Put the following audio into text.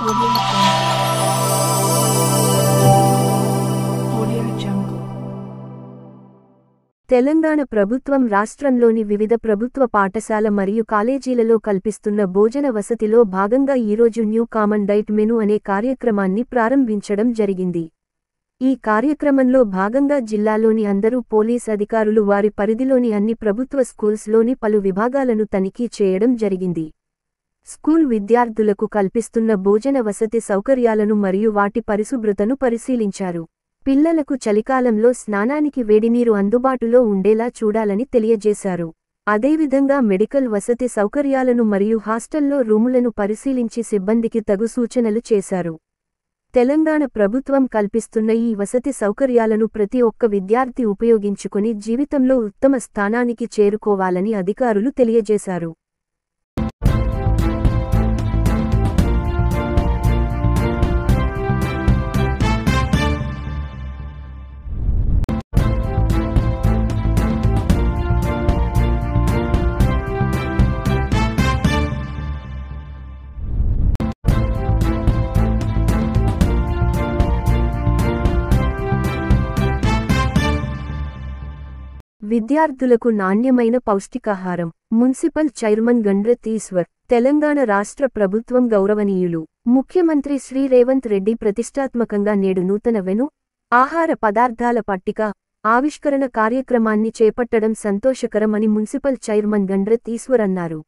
Audio Jungle. Telangana ప్రభుత్వం రాష్ట్రంలోని వివిధ ప్రభుత్వ పాఠశాల మరియు కాలేజీలలో కల్పిస్తున్న భోజన వసతిలో భాగంగా ఈరోజు న్యూ కామన్ డైట్ మెను అనే కార్యక్రమాన్ని ప్రారంభించడం జరిగింది. ఈ కార్యక్రమంలో భాగంగా జిల్లాలోని అందరూ పోలీస్ అధికారులు వారి పరిధిలోని అన్ని ప్రభుత్వ స్కూల్స్లోని పలు విభాగాలను తనిఖీ చేయడం జరిగింది. స్కూల్ విద్యార్థులకు కల్పిస్తున్న భోజన వసతి సౌకర్యాలను మరియు వాటి పరిశుభ్రతను పరిశీలించారు. పిల్లలకు చలికాలంలో స్నానానికి వేడినీరు అందుబాటులో ఉండేలా చూడాలని తెలియజేశారు. అదేవిధంగా మెడికల్ వసతి సౌకర్యాలను మరియు హాస్టల్లో రూములను పరిశీలించి సిబ్బందికి తగు సూచనలు చేశారు. తెలంగాణ ప్రభుత్వం కల్పిస్తున్న ఈ వసతి సౌకర్యాలను ప్రతి ఒక్క విద్యార్థి ఉపయోగించుకుని జీవితంలో ఉత్తమ స్థానానికి చేరుకోవాలని అధికారులు తెలియజేశారు. విద్యార్థులకు నాణ్యమైన పౌష్టికాహారం. Municipal chairman Gandrath Eshwar. తెలంగాణ రాష్ట్ర ప్రభుత్వం గౌరవనీయులు ముఖ్యమంత్రి శ్రీ రేవంత్ రెడ్డి ప్రతిష్టాత్మకంగా నేడు నూతన వెను ఆహార పదార్థాల పట్టిక ఆవిష్కరణ కార్యక్రమాన్ని చేపట్టడం సంతోషకరం అని మున్సిపల్ చైర్మన్ గండ్రత్ ఈశ్వర్ అన్నారు.